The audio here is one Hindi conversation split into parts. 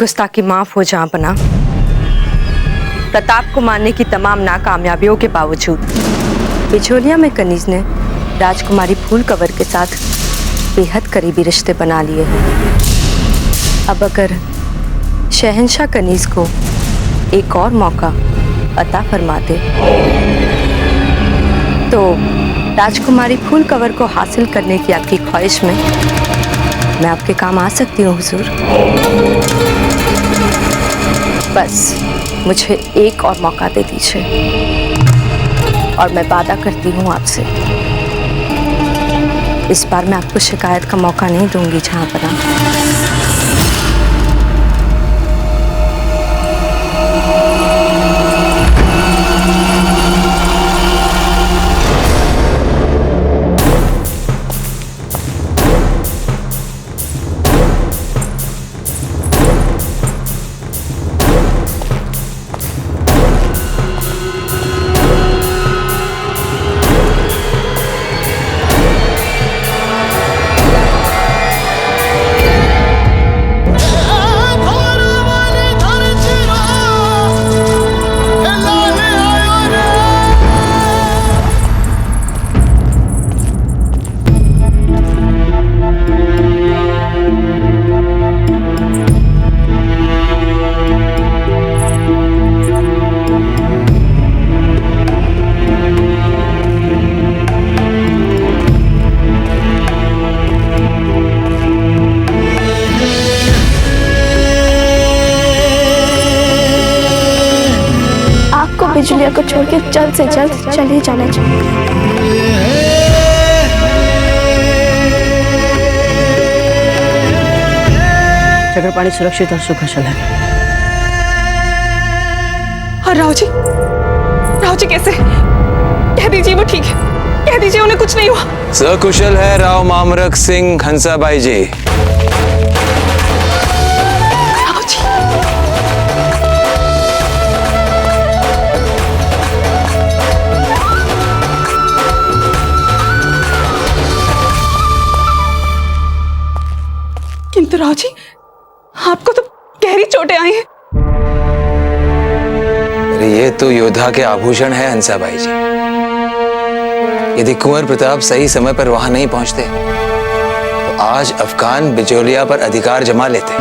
गुस्ताखी माफ हो जहांपना। प्रताप को मारने की तमाम नाकामयाबियों के बावजूद बिचौलिया में कनीज ने राजकुमारी फूल कवर के साथ बेहद करीबी रिश्ते बना लिए हैं। अब अगर शहंशाह कनीज को एक और मौका अता फरमाते तो राजकुमारी फूल कवर को हासिल करने की आपकी ख्वाहिश में मैं आपके काम आ सकती हूँ हुजूर। बस मुझे एक और मौका दे दीजिए और मैं वादा करती हूँ आपसे, इस बार मैं आपको शिकायत का मौका नहीं दूंगी जहांपना। बिजुलिया को छोड़ के जल्द से जल्द चले जाना चाहिए। चक्रपाणी सुरक्षित और सुकुशल है। और राव जी कैसे? कह दीजिए वो ठीक है, कह दीजिए उन्हें कुछ नहीं हुआ। सकुशल है राव मामरक सिंह हंसाबाई जी। किंतु राव जी, आपको तो गहरी चोटें आई हैं। अरे ये तो योद्धा के आभूषण है हंसाबाई जी। यदि कुंवर प्रताप सही समय पर वहां नहीं पहुंचते तो आज अफगान बिचौलिया पर अधिकार जमा लेते।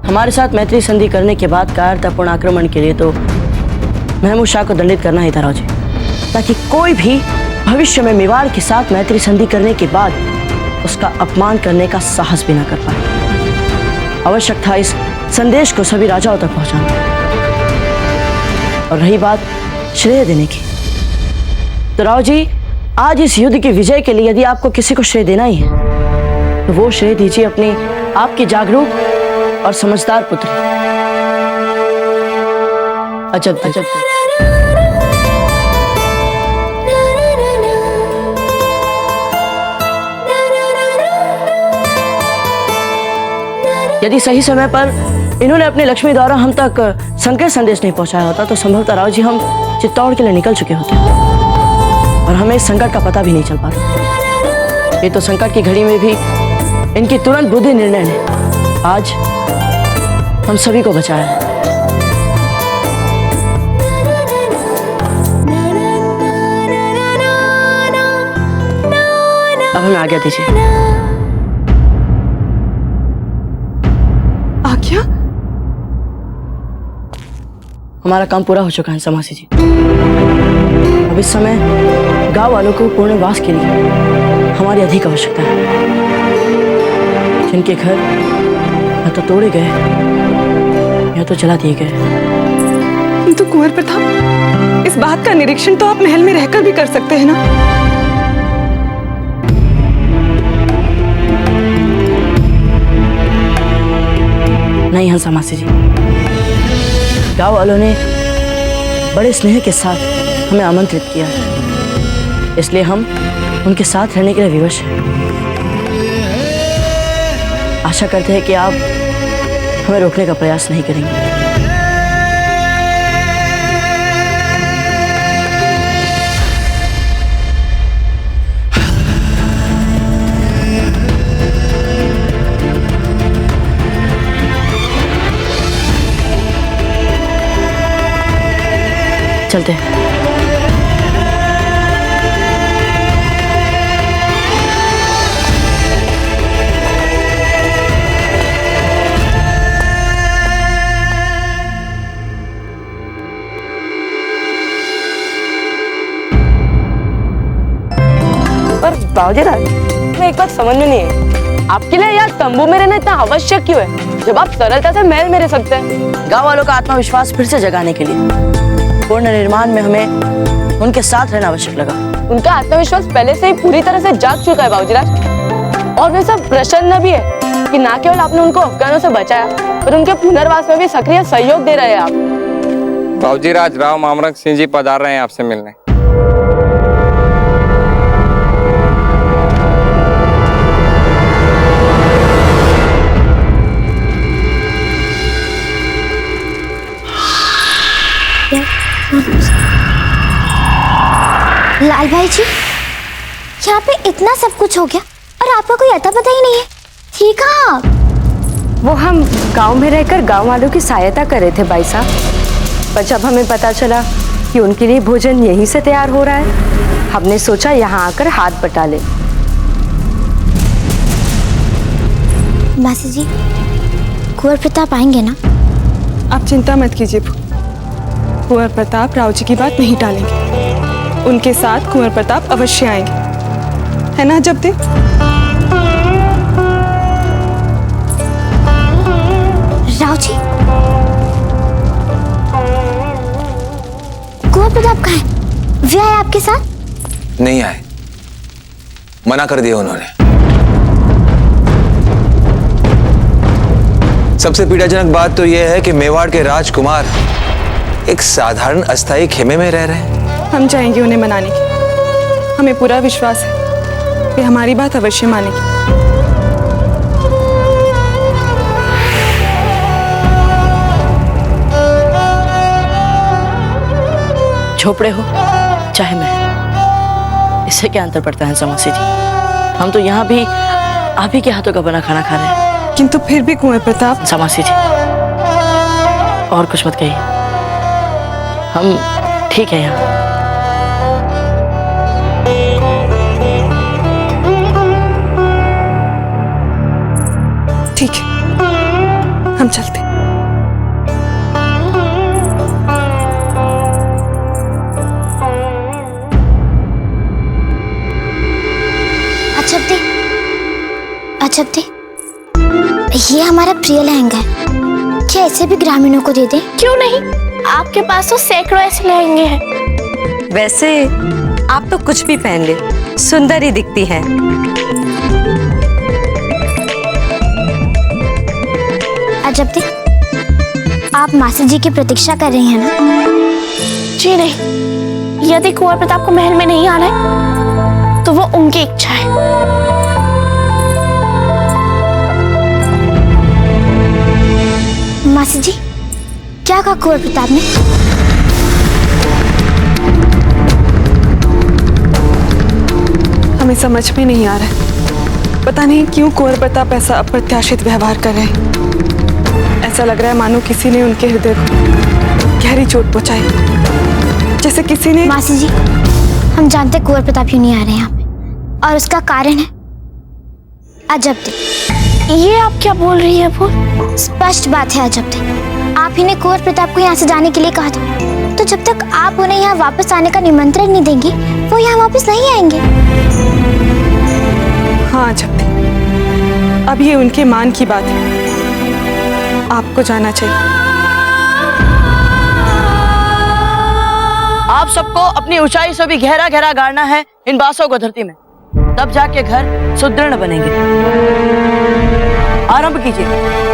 हमारे साथ मैत्री संधि करने के बाद कायरतापूर्ण आक्रमण के लिए तो महमूद शाह को दंडित करना ही था राव जी, ताकि कोई भी भविष्य में मेवाड़ के साथ मैत्री संधि करने के बाद उसका अपमान करने का साहस भी न कर पाए। आवश्यक था इस संदेश को सभी राजाओं तक पहुंचाना। और रही बात श्रेय देने की, तो राव जी आज इस युद्ध की विजय के लिए यदि आपको किसी को श्रेय देना ही है तो वो श्रेय दीजिए अपनी आपकी जागरूक और समझदार पुत्री। अजब अजब यदि सही समय पर इन्होंने अपनी लक्ष्मी द्वारा हम तक संकेत संदेश नहीं पहुंचाया होता तो संभवतः राव जी हम चित्तौड़ के लिए निकल चुके होते और हमें इस संकट का पता भी नहीं चल पाता। ये तो संकट की घड़ी में भी इनकी तुरंत बुद्धि निर्णय ने आज हम सभी को बचाया है। अब हमें आज्ञा दीजिए। हमारा काम पूरा हो चुका है समासी जी। अब इस समय गांव वालों को पुनर्वास के लिए हमारी अधिक आवश्यकता है, जिनके घर या तो तोड़े गए या तो जला दिए गए। किंतु कुंवर प्रताप, इस बात का निरीक्षण तो आप महल में रहकर भी कर सकते हैं ना। नहीं हंसा मासी जी, गांव वालों ने बड़े स्नेह के साथ हमें आमंत्रित किया है, इसलिए हम उनके साथ रहने के लिए विवश हैं। आशा करते हैं कि आप हमें रोकने का प्रयास नहीं करेंगे। चलते हैं। पर बाबूजीराज, मैं एक बात समझ में नहीं है, आपके लिए यार तंबू में रहना इतना आवश्यक क्यों है जब आप सरलता से महल में रह सकते हैं? गांव वालों का आत्मविश्वास फिर से जगाने के लिए पूर्ण निर्माण में हमें उनके साथ रहना आवश्यक लगा। उनका आत्मविश्वास पहले से ही पूरी तरह से जाग चुका है बाबूजीराज, और वे सब प्रसन्न भी है कि न केवल आपने उनको अफगानों से बचाया, पर उनके पुनर्वास में भी सक्रिय सहयोग दे रहे हैं आप। बाबूजीराज, राव मामरक सिंह जी पधार रहे हैं आपसे मिलने। लाल भाई जी, यहाँ पे इतना सब कुछ हो गया और आपका कोई अता पता ही नहीं है। ठीक है आप? वो हम गांव में रहकर गांव वालों की सहायता कर रहे थे भाई साहब, पर जब हमें पता चला कि उनके लिए भोजन यहीं से तैयार हो रहा है, हमने सोचा यहाँ आकर हाथ बटा ले। मासी जी, कुंवर प्रताप आएंगे ना? आप चिंता मत कीजिए, कुंवर प्रताप राव जी की बात नहीं टालेंगे। उनके साथ कुंवर प्रताप अवश्य आएंगे, है ना जब दे? राव जी, कुंवर प्रताप कहाँ है? वे आए आपके साथ? नहीं आए, मना कर दिया उन्होंने। सबसे पीड़ाजनक बात तो यह है कि मेवाड़ के राजकुमार एक साधारण अस्थायी खेमे में रह रहे हैं। हम चाहेंगे उन्हें मनाने की, हमें पूरा विश्वास है कि हमारी बात अवश्य मानेगी। झोपड़े हो चाहे मैं, इससे क्या अंतर पड़ता है समासी जी? हम तो यहाँ भी आप ही के हाथों का बना खाना खा रहे हैं। किंतु फिर भी कुंवर प्रताप। समासी जी, और कुछ मत कहिए, हम ठीक है यहाँ। ठीक है, हम चलते। अच्छा दे, ये हमारा प्रिय लहंगा है, क्या इसे भी ग्रामीणों को दे दें? क्यों नहीं, आपके पास तो सैकड़ों ऐसे लहंगे हैं। वैसे आप तो कुछ भी पहन ले, सुंदर ही दिखती हैं। अजब दे, आप मासी जी की प्रतीक्षा कर रही हैं ना? जी नहीं, यदि कुंवर प्रताप को महल में नहीं आना है तो वो उनकी इच्छा है। मासी जी, क्या कहा कुंवर प्रताप ने? हमें समझ में नहीं आ रहा है, पता नहीं क्यों कुंवर प्रताप ऐसा अप्रत्याशित व्यवहार कर रहे हैं। ऐसा लग रहा है मानो किसी ने उनके हृदय को गहरी चोट पहुंचाई, जैसे किसी ने। मासी जी, हम जानते कुंवर प्रताप क्यों नहीं आ रहे हैं यहाँ पे, और उसका कारण है अजब दे। ये आप क्या बोल रही है? वो स्पष्ट बात है अजब दे, आप ही ने कुंवर प्रताप को यहाँ से जाने के लिए कहा था, तो जब तक आप उन्हें यहाँ वापस आने का निमंत्रण नहीं देंगे, वो यहाँ वापस नहीं आएंगे। हाँ अजब दे, अब ये उनके मान की बात है, आपको जाना चाहिए। आप सबको अपनी ऊंचाई से भी गहरा गहरा गाड़ना है इन बांसों को धरती में, तब जाके घर सुदृढ़ बनेंगे। आरंभ कीजिए।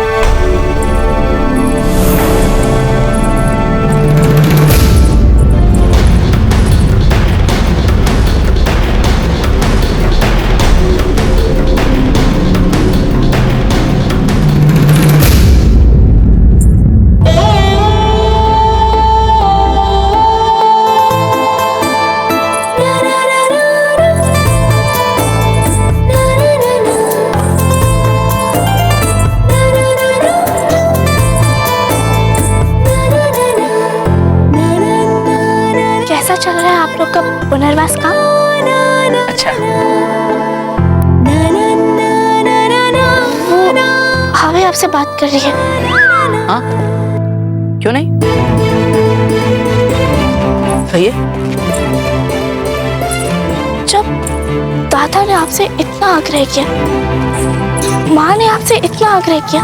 पुनर्वास काम। अच्छा, वो भाभी आपसे बात कर रही है। हाँ, क्यों नहीं, कहिए। जब दादा ने आपसे इतना आग्रह किया, माँ ने आपसे इतना आग्रह किया,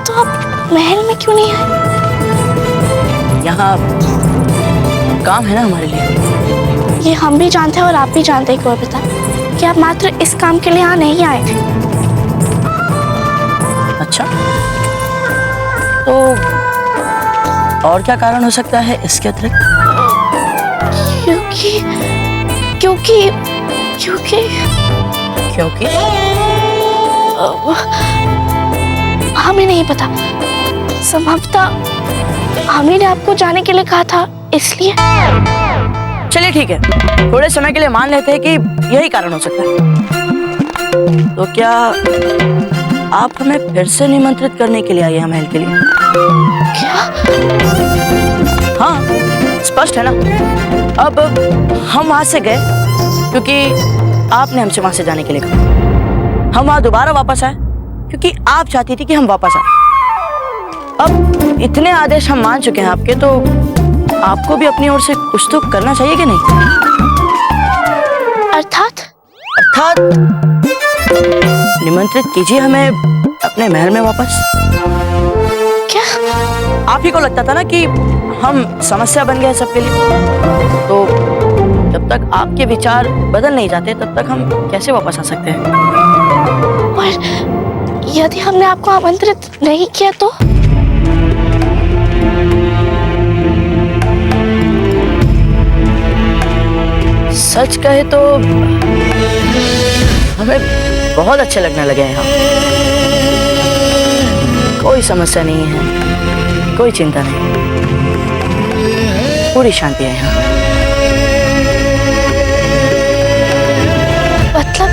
तो आप महल में क्यों नहीं आए? यहाँ काम है ना हमारे लिए। ये हम भी जानते हैं और आप भी जानते हैं कुंवर प्रताप कि आप मात्र इस काम के लिए यहाँ नहीं आए थे। अच्छा, तो और क्या कारण हो सकता है इसके अतिरिक्त? क्योंकि क्योंकि क्योंकि क्योंकि हमें नहीं पता, संभवतः हमी ने आपको जाने के लिए कहा था, इसलिए। चलिए ठीक है, थोड़े समय के लिए मान लेते हैं कि यही कारण हो सकता है। तो क्या आप हमें फिर से निमंत्रित करने के लिए आई हैं महल के लिए? क्या? हाँ, स्पष्ट है ना। अब हम वहां से गए क्योंकि आपने हमसे वहां से जाने के लिए कहा। हम वहां दोबारा वापस आए क्योंकि आप चाहती थी कि हम वापस आए। अब इतने आदेश हम मान चुके हैं आपके, तो आपको भी अपनी ओर से कुछ तो करना चाहिए कि नहीं? अर्थात निमंत्रित कीजिए हमें अपने महल में वापस। क्या? आप ही को लगता था ना कि हम समस्या बन गए सबके लिए, तो जब तक आपके विचार बदल नहीं जाते तब तक हम कैसे वापस आ सकते हैं? और यदि हमने आपको आमंत्रित नहीं किया तो? सच कहे तो हमें बहुत अच्छे लगने लगे यहाँ। कोई समस्या नहीं है, कोई चिंता नहीं, पूरी शांति है यहाँ। मतलब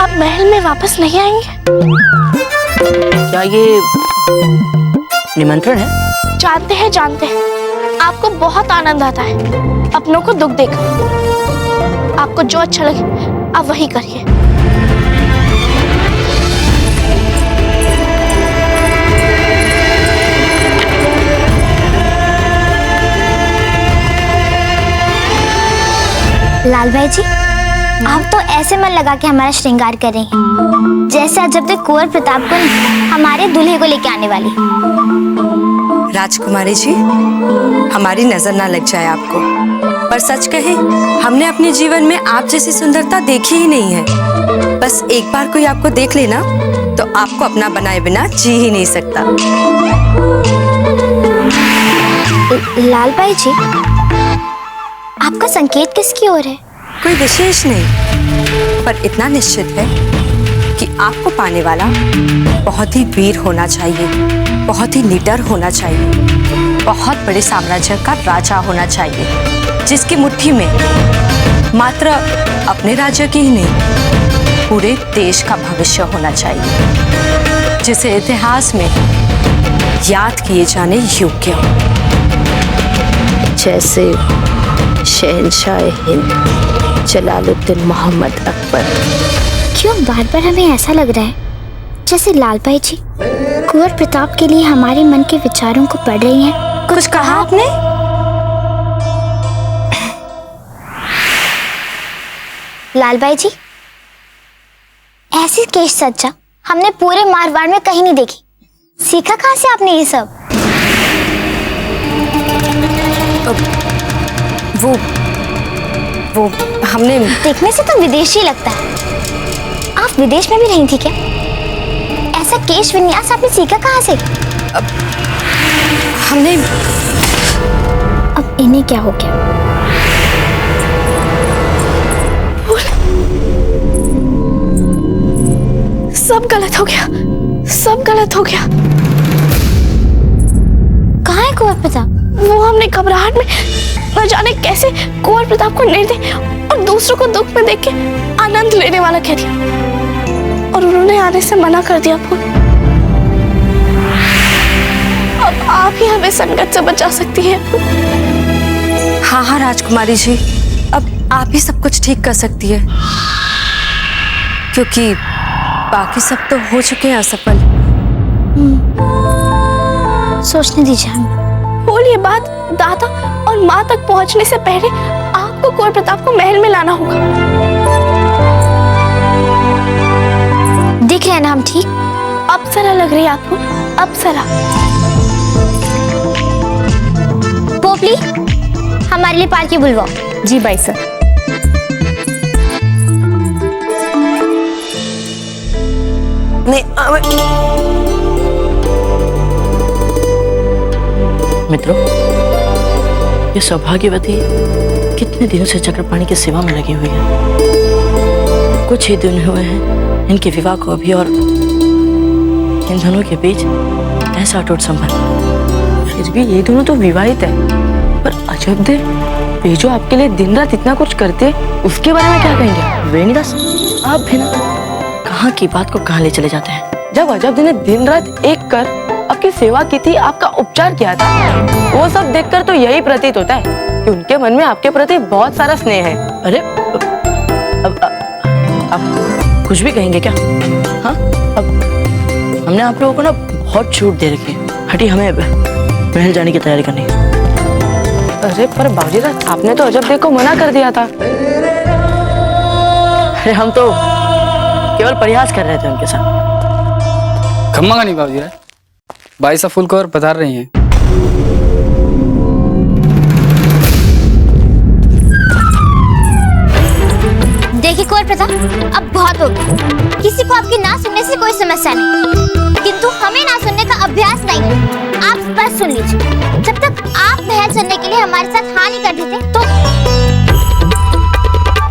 अब महल में वापस नहीं आएंगे? क्या ये निमंत्रण है? जानते हैं आपको बहुत आनंद आता है अपनों को दुख देकर। आपको जो अच्छा लगे आप वही करिए। लाल भाई जी, आप तो ऐसे मन लगा के हमारा श्रृंगार कर रही हैं, जैसे आज जब तक कुंवर प्रताप को हमारे दूल्हे को लेके आने वाली। राजकुमारी जी, हमारी नजर ना लग जाए आपको, पर सच कहे हमने अपने जीवन में आप जैसी सुंदरता देखी ही नहीं है। बस एक बार कोई आपको देख लेना तो आपको अपना बनाए बिना जी ही नहीं सकता। लाल भाई जी, आपका संकेत किसकी ओर है? कोई विशेष नहीं, पर इतना निश्चित है कि आपको पाने वाला बहुत ही वीर होना चाहिए, बहुत ही निडर होना चाहिए, बहुत बड़े साम्राज्य का राजा होना चाहिए, जिसकी मुट्ठी में मात्र अपने राज्य की ही नहीं पूरे देश का भविष्य होना चाहिए, जिसे इतिहास में याद किए जाने योग्य हो, जैसे शहंशाह हिंद जलालुद्दीन मोहम्मद अकबर। क्यों बार बार हमें ऐसा लग रहा है जैसे लाल भाई जी कुंवर प्रताप के लिए हमारे मन के विचारों को पढ़ रही हैं? कुछ कहा आपने? लाल भाई जी, ऐसी केश सज्जा हमने पूरे मारवाड़ में कहीं नहीं देखी। सीखा कहाँ से आपने ये सब? वो हमने देखने से तो विदेशी लगता है। आप विदेश में भी रही थी क्या? ऐसा केश विन्यास आपने सीखा कहाँ से? हमने अब इन्हें क्या हो गया? सब गलत हो गया, सब गलत हो गया। कहाँ है कुंवर प्रताप? वो हमने घबराहट में न जाने कैसे कुंवर प्रताप को निर्दयी और दूसरों को दुख में देख के आनंद लेने वाला कह दिया, और उन्होंने आने से मना कर दिया। अब आप ही हमें संकट से बचा सकती हैं। हाँ राजकुमारी जी, अब आप ही सब कुछ ठीक कर सकती है, क्योंकि बाकी सब तो हो चुके हैं असफल। सोचने दीजिए हमें। बोलिए बात दादा और माँ तक पहुँचने से पहले आपको कुंवर प्रताप को महल में लाना होगा। दिख रहे हैं ना हम ठीक? अप्सरा लग रही है आपको, अप्सरा। पोपली, हमारे लिए पालकी बुलवाओ। जी बाई सर। मित्रों, ये सौभाग्यवती कितने दिनों से चक्रपाणी की सेवा में लगी हुई है। कुछ ही दिन हुए हैं इनके विवाह को अभी, और इन दोनों के बीच ऐसा अटूट संबंध। फिर भी ये दोनों तो विवाहित है, पर अजब दे, ये जो आपके लिए दिन रात इतना कुछ करते उसके बारे में क्या कहेंगे? वेणीदास, आप भी ना कहाँ की बात को कहाँ ले चले जाते हैं। जब अजब ने दिन रात एक कर आपकी सेवा की थी, आपका उपचार किया था, वो सब देखकर तो यही प्रतीत होता है कि उनके मन में आपके प्रति बहुत सारा स्नेह है। अरे अब आप कुछ भी कहेंगे क्या? हाँ, अब हमने आप लोगों को ना बहुत छूट दे रखी है। हटी, हमें महल जाने की तैयारी करनी है। अरे पर बाबूजी, आपने तो अजब को मना कर दिया था। अरे हम तो केवल प्रयास कर रहे थे उनके साथ। खम्मा का नहीं बाबूजी, भाई साहब फूल कवर पधार रही हैं। देखिए कुंवर प्रताप, अब बहुत हो गया। किसी को आपकी ना सुनने से कोई समस्या नहीं, किंतु हमें ना सुनने का अभ्यास नहीं है। आप बस सुन लीजिए। जब तक आप महल चलने के लिए हमारे साथ हाँ नहीं कर देते तो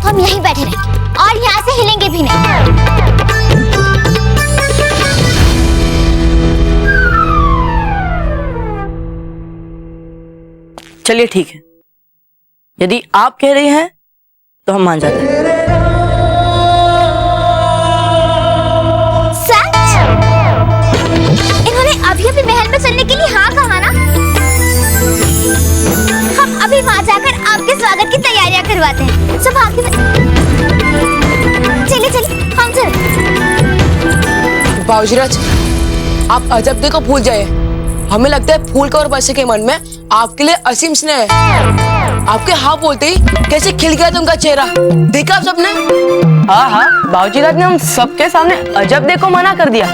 हम यहीं बैठे रहेंगे और यहाँ से हिलेंगे भी नहीं। चलिए ठीक है, यदि आप कह रही हैं तो हम मान जाते हैं। सच? इन्होंने अभी अभी महल में चलने के लिए हाँ कहा ना? हम अभी वहाँ जाकर आपके स्वागत की तैयारियां करवाते हैं। सब आगे चलिए चलिए, हम चल। बाबूजीराज, आप अजब देखो भूल जाए। हमें लगता है फूल कवर बच्चे के मन में आपके लिए असीम स्नेह है। आपके हाँ बोलते ही कैसे खिल गया था उनका चेहरा, देखा आप सबने? हाँ हाँ, बाबूजीराज ने हम सबके सामने अजब देखो मना कर दिया,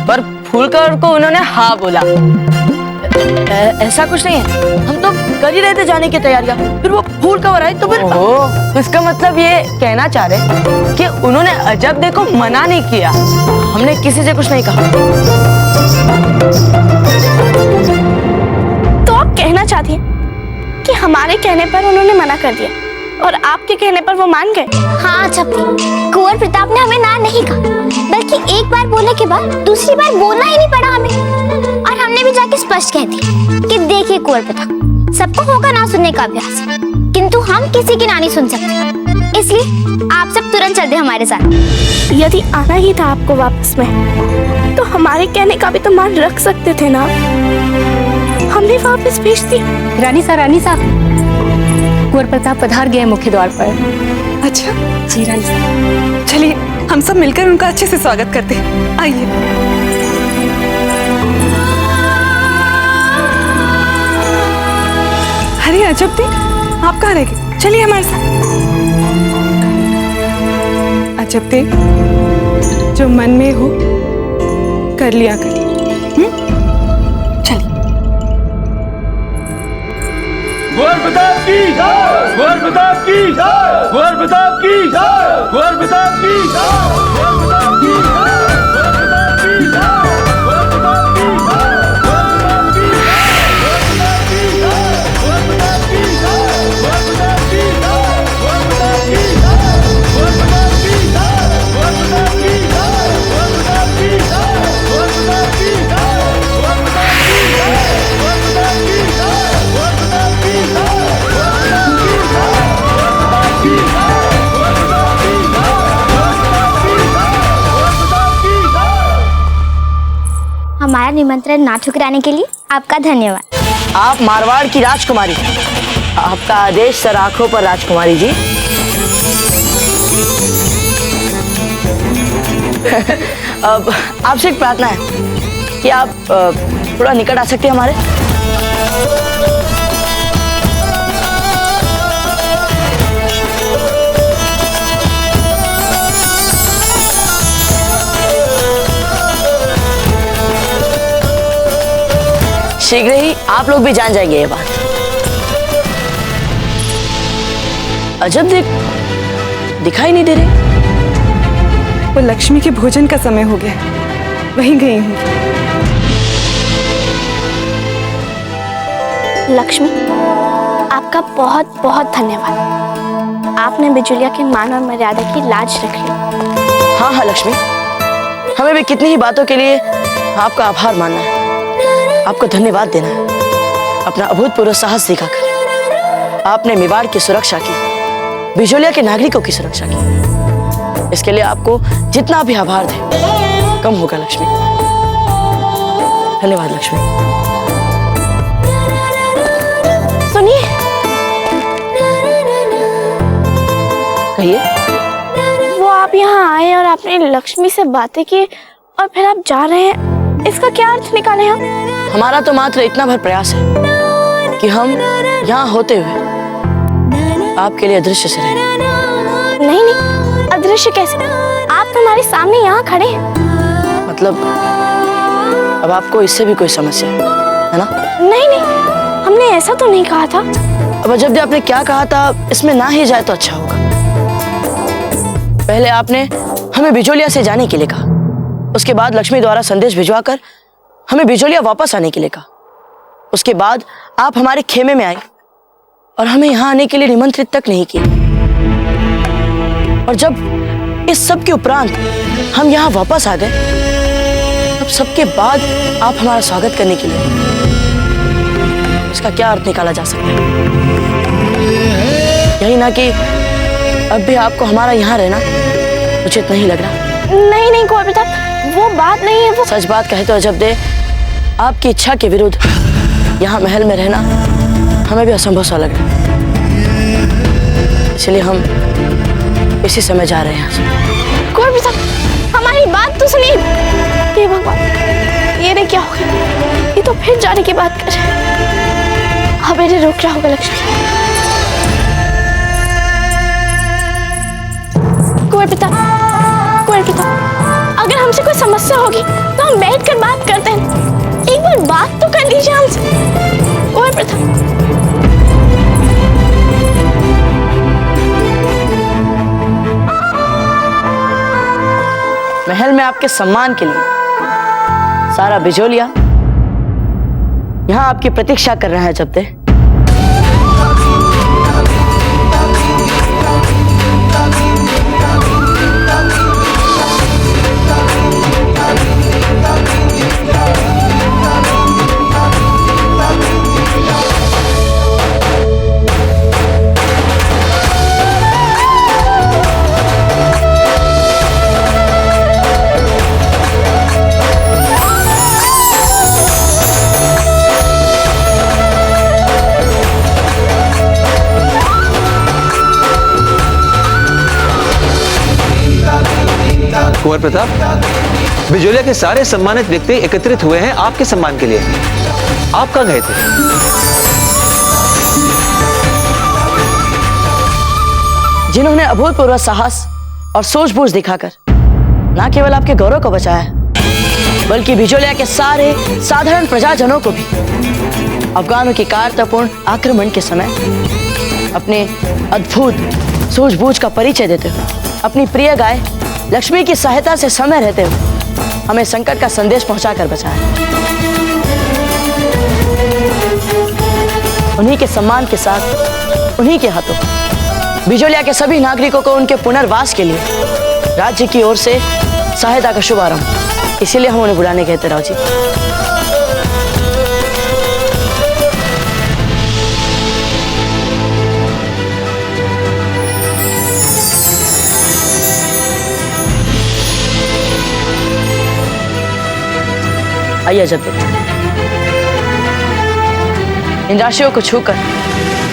पर फूल कवर को उन्होंने हाँ बोला। ऐसा कुछ नहीं है, हम तो कर ही रहे थे जाने की तैयारियां, फिर वो फूल कवर आई तो फिर इसका मतलब ये कहना चाह रहे कि उन्होंने अजब देखो मना नहीं किया, हमने किसी से कुछ नहीं कहा। तो आप कहना चाहती हैं कि हमारे कहने पर उन्होंने मना कर दिया और आपके कहने पर वो मान गए? हाँ छपरी, कुंवर प्रताप ने हमें ना नहीं कहा, बल्कि एक बार बोलने के बाद दूसरी बार बोलना ही नहीं पड़ा हमें। और हमने भी जाके स्पष्ट कह दिया कि देखिए कुंवर प्रताप, सबको होगा ना सुनने का अभ्यास, किंतु हम किसी की ना नहीं सुन सकते, इसलिए आप सब तुरंत चल दे हमारे साथ। यदि आना ही था आपको वापस में, तो हमारे कहने का भी तो मान रख सकते थे ना। हमने वापस भेज दी। रानी साहब, कुंवर प्रताप पधार गए मुख्य द्वार पर। अच्छा जी रानी साहब। चलिए हम सब मिलकर उनका अच्छे से स्वागत करते हैं। आइए। अरे अजब दे, आप कहाँ रह गए? चलिए हमारे साथ। अजब दे, जो मन में हो कर लिया करिए। चलिए। कुंवर प्रताप की जय, कुंवर प्रताप की जय, कुंवर प्रताप की जय, कुंवर प्रताप की जय, कुंवर प्रताप की जय, कुंवर प्रताप की जय, कुंवर प्रताप की जय, कुंवर प्रताप की जय, कुंवर प्रताप की जय, कुंवर प्रताप की जय, कुंवर प्रताप की जय, कुंवर प्रताप की जय, कुंवर प्रताप की जय, कुंवर प्रताप की जय, कुंवर प्रताप की जय, कुंवर प्रताप की जय, कुंवर प्रताप की जय, कुंवर प्रताप की जय। हमारा निमंत्रण ना ठुकराने के लिए आपका धन्यवाद। आप मारवाड़ की राजकुमारी, आपका आदेश सर, आंखों पर राजकुमारी जी। अब आपसे एक प्रार्थना है कि आप थोड़ा निकट आ सकते हैं हमारे। शीघ्र ही आप लोग भी जान जाएंगे ये बात। अजब दिखाई नहीं दे रहे। वो लक्ष्मी के भोजन का समय हो गया, वहीं गई हूँ। लक्ष्मी, आपका बहुत बहुत धन्यवाद। आपने बिजुलिया के मान और मर्यादा की लाज रख ली। हाँ हाँ लक्ष्मी, हमें भी कितनी ही बातों के लिए आपका आभार मानना है, आपको धन्यवाद देना है। अपना अभूतपूर्व साहस दिखाकर आपने मेवाड़ की सुरक्षा की, बिजोलिया के नागरिकों की सुरक्षा की। इसके लिए आपको जितना भी आभार दे कम होगा लक्ष्मी। धन्यवाद लक्ष्मी। सुनिए, कहिए। वो आप यहाँ आए और आपने लक्ष्मी से बातें की और फिर आप जा रहे हैं, इसका क्या अर्थ निकाले हम? हमारा तो मात्र इतना भर प्रयास है कि हम यहाँ होते हुए आपके लिए अदृश्य से रहे। नहीं नहीं, अदृश्य कैसे? आप तो हमारे सामने यहाँ खड़े हैं। मतलब अब आपको इससे भी कोई समस्या है ना? नहीं नहीं, हमने ऐसा तो नहीं कहा था। अब जब आपने क्या कहा था इसमें ना ही जाए तो अच्छा होगा। पहले आपने हमें बिजोलिया से जाने के लिए कहा, उसके बाद लक्ष्मी द्वारा संदेश भिजवाकर हमें बिजोलिया वापस आने के लिए कहा। उसके बाद आप हमारे खेमे में आए और हमें यहाँ आने के लिए निमंत्रित तक नहीं किया। और जब इस सब के उपरांत हम यहाँ वापस आ गए, तब सबके बाद आप हमारा स्वागत करने के लिए, इसका क्या अर्थ निकाला जा सकता है? यही ना कि अब भी आपको हमारा यहाँ रहना उचित नहीं लग रहा? नहीं नहीं कुंवर प्रताप, वो बात नहीं है। वो सच बात कहे तो अजब दे, आपकी इच्छा के विरुद्ध यहाँ महल में रहना हमें भी असंभव सा लग रहा है। इसलिए हम इसी समय जा रहे हैं। कुंवर प्रताप, हमारी बात तो सुनिए। हे भगवान, ये नहीं क्या हो गया? ये तो फिर जाने की बात कर रहे हैं। अब इन्हें रोक रहा होगा लक्ष्मी। कुंवर प्रताप, कुंवर प्रताप, अगर हमसे कोई समस्या होगी तो हम बैठकर बात करते हैं। एक बार बात तो कर लीजिए हमसे कुंवर प्रताप। महल में आपके सम्मान के लिए सारा बिजोलिया यहाँ आपकी प्रतीक्षा कर रहा है। जब तक कुंवर प्रताप, बिजोलिया के सारे सम्मानित व्यक्ति एकत्रित हुए हैं आपके सम्मान के लिए। आप कहाँ गए थे? जिन्होंने अभूतपूर्व साहस और सूझबूझ दिखाकर न केवल आपके गौरव को बचाया है, बल्कि बिजोलिया के सारे साधारण प्रजाजनों को भी अफगानों की कारतापूर्ण आक्रमण के समय अपने अद्भुत सूझबूझ का परिचय देते हुए, अपनी प्रिय गाय लक्ष्मी की सहायता से समय रहते हुए हमें संकट का संदेश पहुंचाकर बचाया। उन्हीं के सम्मान के साथ, उन्हीं के हाथों बिजोलिया के सभी नागरिकों को उनके पुनर्वास के लिए राज्य की ओर से सहायता का शुभारंभ, इसीलिए हम उन्हें बुलाने गए थे राव जी। आइए जब इन राशियों को छूकर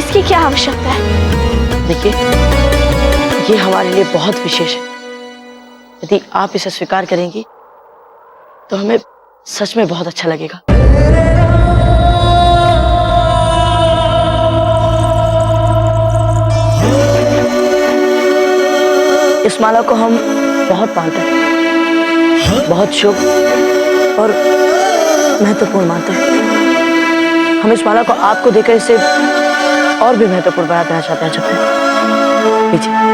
इसकी क्या आवश्यकता है? देखिए, ये हमारे लिए बहुत विशेष है। यदि आप इसे स्वीकार करेंगी तो हमें सच में बहुत अच्छा लगेगा। इस माला को हम बहुत मानते हैं, बहुत शुभ और महत्वपूर्ण मानते हैं। हम इस माला को आपको देकर इसे और भी महत्वपूर्ण बना देना चाहते हैं। जब लीजिए।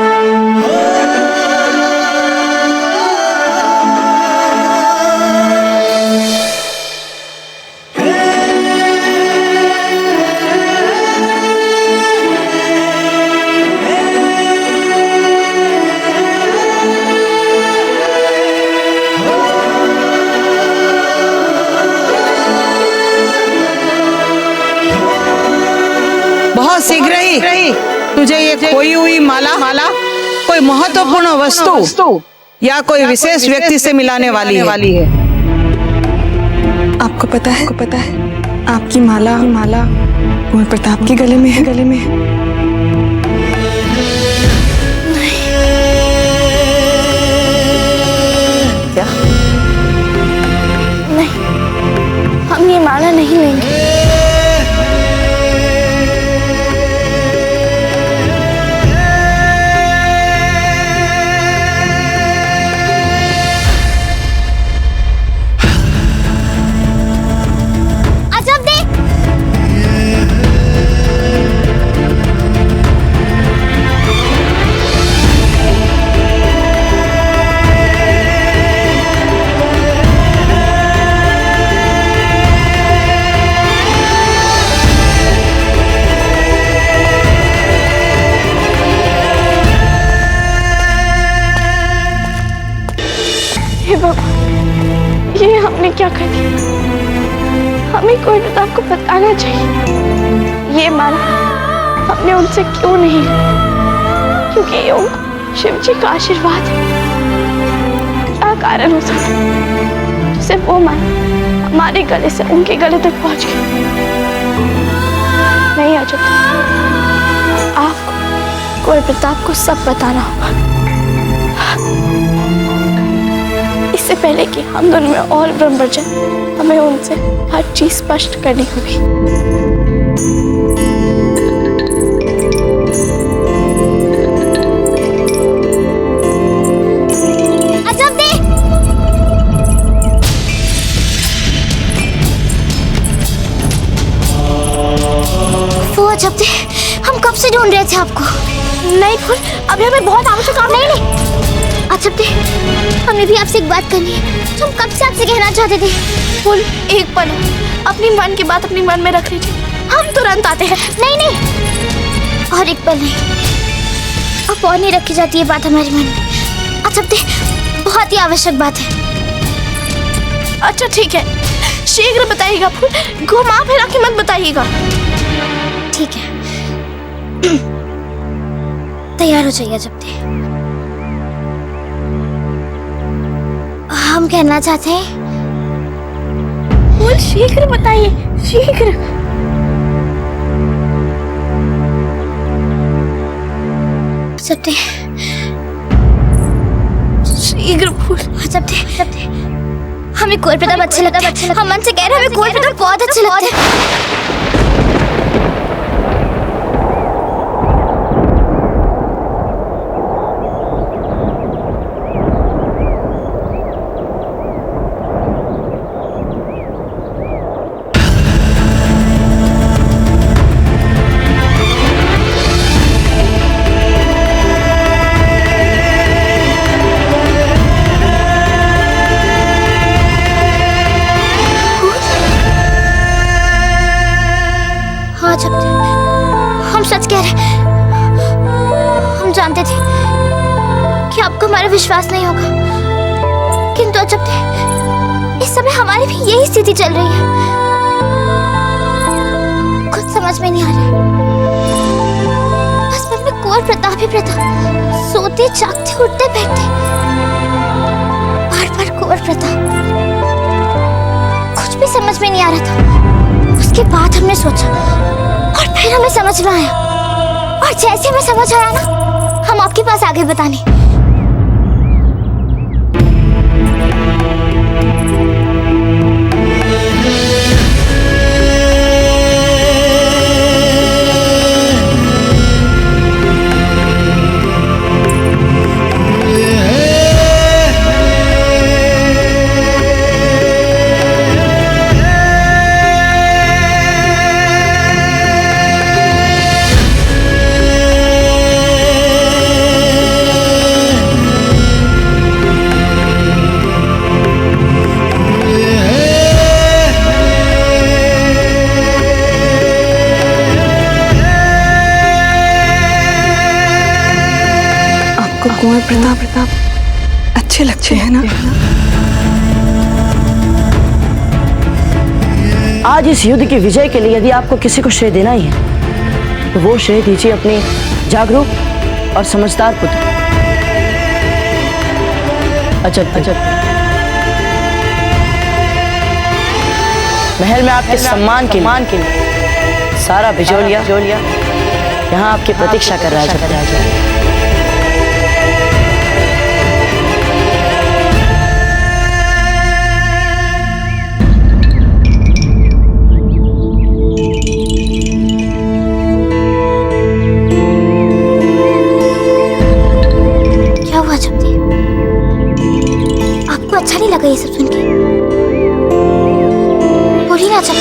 बहुत शीघ्र ही तुझे ये खोई हुई माला कोई महत्वपूर्ण वस्तु या कोई विशेष व्यक्ति से मिलाने वाली है। आपको पता है आपकी माला कुंवर प्रताप के गले में है। क्या? नहीं, हम ये माला नहीं लेंगे। ये हमने क्या कर दिया? हमें कुंवर प्रताप को बताना चाहिए। ये माला हमने उनसे क्यों नहीं ली? क्योंकि ये शिव जी का आशीर्वाद है। क्या कारण हो सकता है जिससे वो माला हमारे गले से उनके गले तक पहुंच गई? नहीं अजब, आपको कुंवर प्रताप को सब बताना होगा। इससे पहले कि हम दोनों में और भ्रम बढ़ जाए, हमें उनसे हर चीज स्पष्ट करनी होगी। अजब दे! वो अजब दे, हम कब से ढूंढ रहे थे आपको। नहीं फूल, अभी हमें बहुत आवश्यक काम नहीं। अजब दे, हमें भी आपसे एक बात करनी है जो हम कब से आपसे कहना चाहते थे। फूल, एक पल अपनी मन की बात अपनी मन में रख लीजिए, हम तुरंत आते हैं। नहीं, और एक पल नहीं, अब और नहीं रखी जाती है बात हमारे मन में। अजब दे, बहुत ही आवश्यक बात है। अच्छा ठीक है, शीघ्र बताइएगा फूल, घुमा फिरा के मत बताइएगा। ठीक है, तैयार हो जाइए अजब दे। हम कहना चाहते हैं। फूल, शीघ्र बताइए, शीघ्र। अजब दे, शीघ्र फूल। अजब दे, हमें कुंवर प्रताप अच्छा लगता है। हम मन से कह रहे हैं, हमें कुंवर प्रताप बहुत अच्छा लगता है। हम सच कह रहे हैं। हम जानते थे कि आपको हमारा विश्वास नहीं होगा, किंतु अजब थे, इस समय हमारी भी यही स्थिति चल रही है। कुछ समझ में नहीं आ रहा। बस मन में कुंवर प्रताप ही प्रताप, सोते जागते उठते बैठते बार बार कुंवर प्रताप। कुछ भी समझ में नहीं आ रहा था। उसके बाद हमने सोचा और फिर फिर हमें समझ में आया, और जैसे हमें समझ आया ना, हम आपके पास आ गए बताने। कुंवर प्रताप अच्छे लगते हैं ना? आज इस युद्ध की विजय के लिए यदि आपको किसी को श्रेय देना ही है तो वो श्रेय दीजिए अपने जागरूक और समझदार पुत्र अजब। महल में आपके सम्मान के लिए सारा बिजोलिया यहाँ आपकी प्रतीक्षा कर रहा है। अच्छा नहीं लगा ये सब सुन के? बोलिए ना अजब,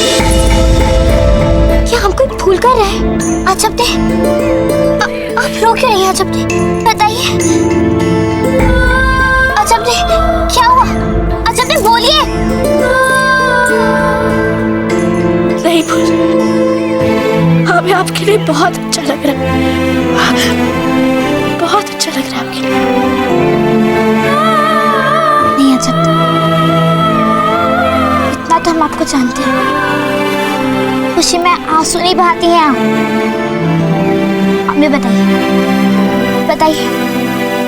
क्या हम कोई भूल कर रहे हैं? अजब दे, आप रो क्यों रही हैं अजब दे? बताइए अजब दे, क्या हुआ? अजब दे बोलिए। नहीं भूल, हमें आपके लिए बहुत अच्छा लग रहा है, बहुत अच्छा लग रहा है आपके लिए। इतना तो हम आपको जानते हैं, खुशी में आंसू नहीं बहाती हैं आप। हमें बताइए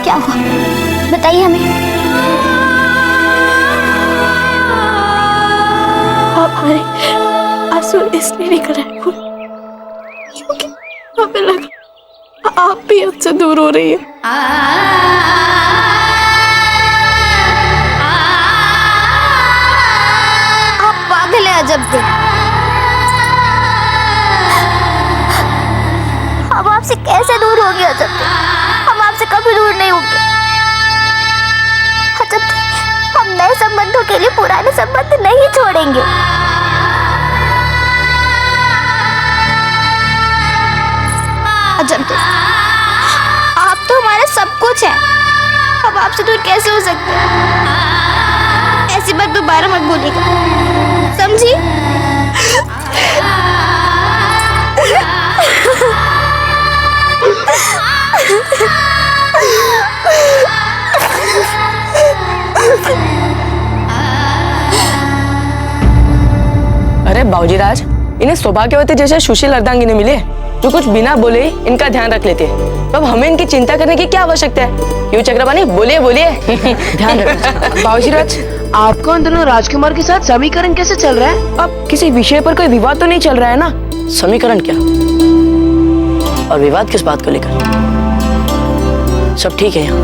क्या हुआ, बताइए हमें। हमारे आंसू इसलिए निकल रहे हैं क्योंकि हमें लगा आप भी हमसे दूर हो रही है। अजब दे, हम आपसे कैसे दूर होंगे अजब दे? हम आपसे कभी दूर नहीं होंगे अजब दे। हम नए संबंधों के लिए पुराने संबंध नहीं छोड़ेंगे। अजब दे, आप तो हमारा सब कुछ है, हम आपसे दूर कैसे हो सकते हैं? ऐसी बात दोबारा मत बोलिएगा, समझी? अरे बाबूजीराज, इन्हें सौभाग्यवती जैसे सुशील अर्धांगिनी मिले जो कुछ बिना बोले इनका ध्यान रख लेते हैं। तो अब हमें इनकी चिंता करने की क्या आवश्यकता है? क्यों चक्रपाणी, बोलिए ध्यान रखिए। बाबूजीराज, आपका उन दोनों राजकुमार के साथ समीकरण कैसे चल रहा है? अब किसी विषय पर कोई विवाद तो नहीं चल रहा है ना? समीकरण क्या और विवाद किस बात को लेकर? सब ठीक है यहाँ,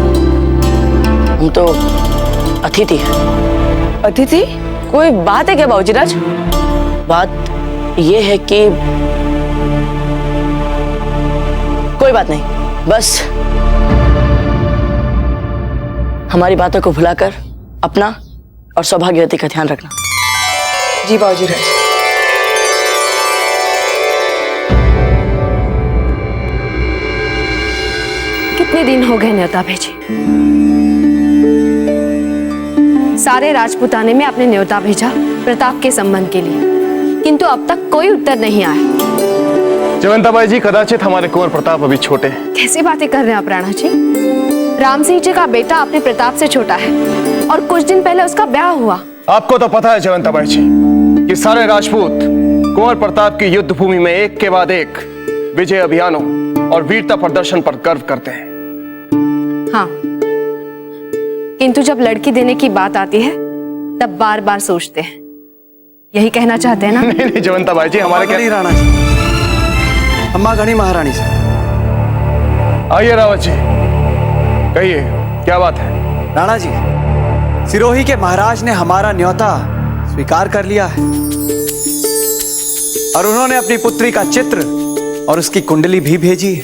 हम तो अतिथि हैं। अतिथि? कोई बात है क्या बाबूजीराज? बात ये है कि कोई बात नहीं, बस हमारी बातों को भुलाकर अपना और सौभाग्यवती का ध्यान रखना। जी बाबूजीराज। कितने दिन हो गए न्योता भेजे? सारे राजपुताने में आपने न्योता भेजा प्रताप के संबंध के लिए, किंतु अब तक कोई उत्तर नहीं आया। जयवंताबाई जी, कदाचित हमारे कुंवर प्रताप अभी छोटे हैं। कैसे बातें कर रहे हैं आप राणा जी? राम सिंह जी का बेटा अपने प्रताप से छोटा है और कुछ दिन पहले उसका ब्याह हुआ। आपको तो पता है जयवंताबाई जी कि सारे राजपूत कुंवर प्रताप की युद्ध भूमि में एक के बाद एक विजय अभियानों और वीरता प्रदर्शन पर गर्व करते हैं। हाँ, किंतु जब लड़की देने की बात आती है तब बार बार सोचते हैं। यही कहना चाहते हैं ना? नहीं जयवंताबाई जी, हमारे क्या राणा जी, अम्मा गणी महारानी से। आइए रावत जी, कहिए क्या बात है। राणा जी, सिरोही के महाराज ने हमारा न्योता स्वीकार कर लिया है और उन्होंने अपनी पुत्री का चित्र और उसकी कुंडली भी भेजी है।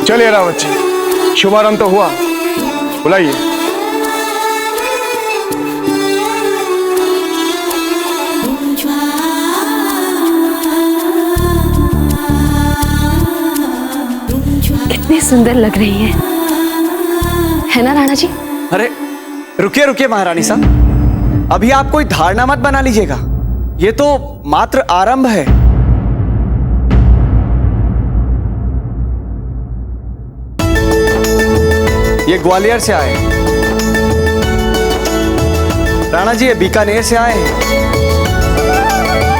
चलिए रावत जी, शुभारंभ तो हुआ, बुलाइए। कितनी सुंदर लग रही है ना राणा जी? अरे रुकिए रुकिए महारानी साहब, अभी आप कोई धारणा मत बना लीजिएगा, ये तो मात्र आरंभ है। ये ग्वालियर से आए हैं। राणा जी ये बीकानेर से आए हैं।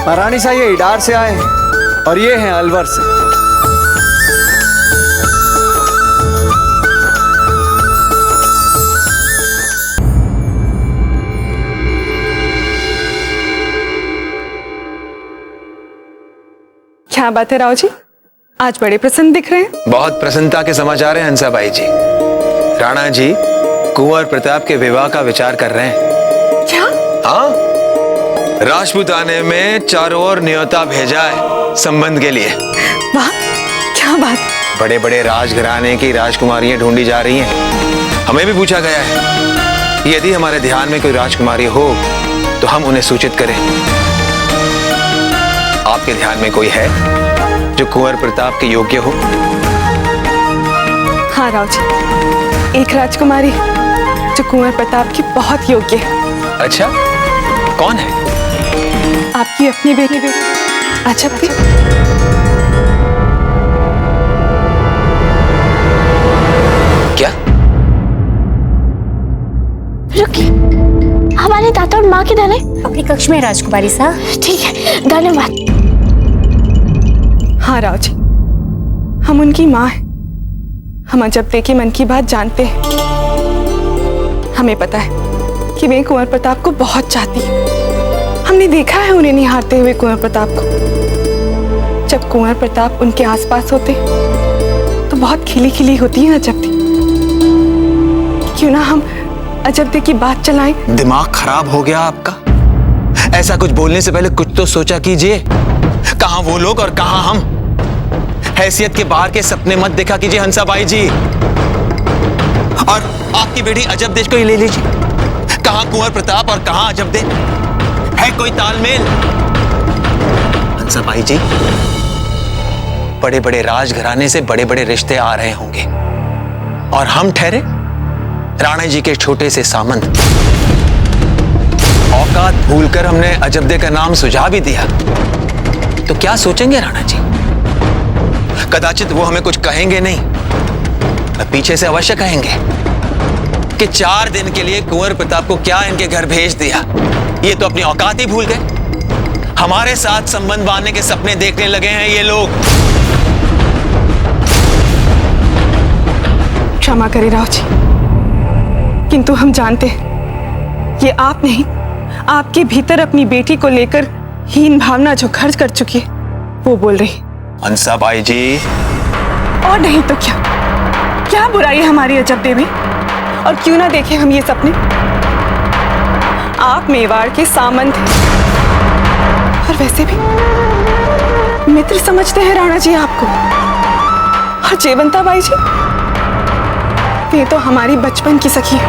महारानी साहब ये इडार से आए हैं और ये हैं अलवर से। क्या बात है राव जी, आज बड़े प्रसन्न दिख रहे हैं। बहुत प्रसन्नता के समाचार हैं हंसाबाई जी। राणा जी कुंवर प्रताप के विवाह का विचार कर रहे हैं। क्या? हाँ, राजपूताने में चारों ओर न्योता भेजा है संबंध के लिए। वाह, क्या बात। बड़े बड़े राजघराने की राजकुमारियां ढूंढी जा रही हैं। हमें भी पूछा गया है यदि हमारे ध्यान में कोई राजकुमारी हो तो हम उन्हें सूचित करें। आपके ध्यान में कोई है जो कुंवर प्रताप के योग्य हो? हाँ राव जी, एक राजकुमारी जो कुंवर प्रताप की बहुत योग्य है। अच्छा, कौन है? आपकी अपनी बेटी अजब। क्या? रुकिए, हमारे दादा और माँ किधर है? अपनी कक्ष में राजकुमारी साहब। ठीक है, धन्यवाद। हाँ राव जी, हम उनकी माँ हैं। हम अजब के मन की बात जानते हैं। हमें पता है कि वे कुंवर प्रताप को बहुत चाहती है। हमने देखा है उन्हें निहारते हुए कुंवर प्रताप को। जब कुंवर प्रताप उनके आसपास होते तो बहुत खिली खिली होती है अजब। क्यों ना हम अजब की बात चलाएं? दिमाग खराब हो गया आपका? ऐसा कुछ बोलने से पहले कुछ तो सोचा कीजिए। कहां वो लोग और कहां हम? हैसियत के बाहर के सपने मत देखा कीजिए हंसाबाई जी। और आपकी बेटी अजब देश को ही ले लीजिए। कहां कुंवर प्रताप और कहां अजब दे? है कोई तालमेल? हंसाबाई जी, बड़े बड़े राजघराने से बड़े बड़े रिश्ते आ रहे होंगे और हम ठहरे राणा जी के छोटे से सामंत। औकात भूलकर हमने अजबदे का नाम सुझा भी दिया तो क्या सोचेंगे राणा जी? कदाचित वो हमें कुछ कहेंगे नहीं, पीछे से अवश्य कहेंगे कि 4 दिन के लिए कुंवर प्रताप को क्या इनके घर भेज दिया। ये तो अपनी औकात ही भूल गए। हमारे साथ संबंध बांधने के सपने देखने लगे हैं ये लोग। क्षमा करें राव जी, किंतु हम जानते हैं ये आप नहीं, आपके भीतर अपनी बेटी को लेकर हीन भावना जो खर्च कर चुकी है वो बोल रही। हंसाबाई जी, और नहीं तो क्या? क्या बुराई है हमारी अजब देवी? और क्यों ना देखें हम ये सपने? आप मेवाड़ के सामंत हैं और वैसे भी मित्र समझते हैं राणा जी आपको। और जयवंता बाई जी, वे तो हमारी बचपन की सखी है।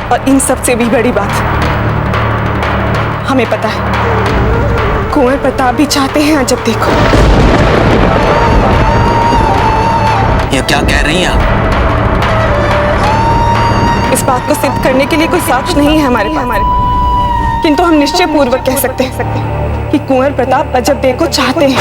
और इन सब से भी बड़ी बात, हमें पता है कुंवर प्रताप भी चाहते हैं अजब देखो। ये क्या कह रही हैं आप? इस बात को सिद्ध करने के लिए कोई साक्ष्य नहीं है हमारे पास, किंतु हम निश्चय पूर्वक कह सकते हैं कि कुंवर प्रताप अजब देव को चाहते हैं।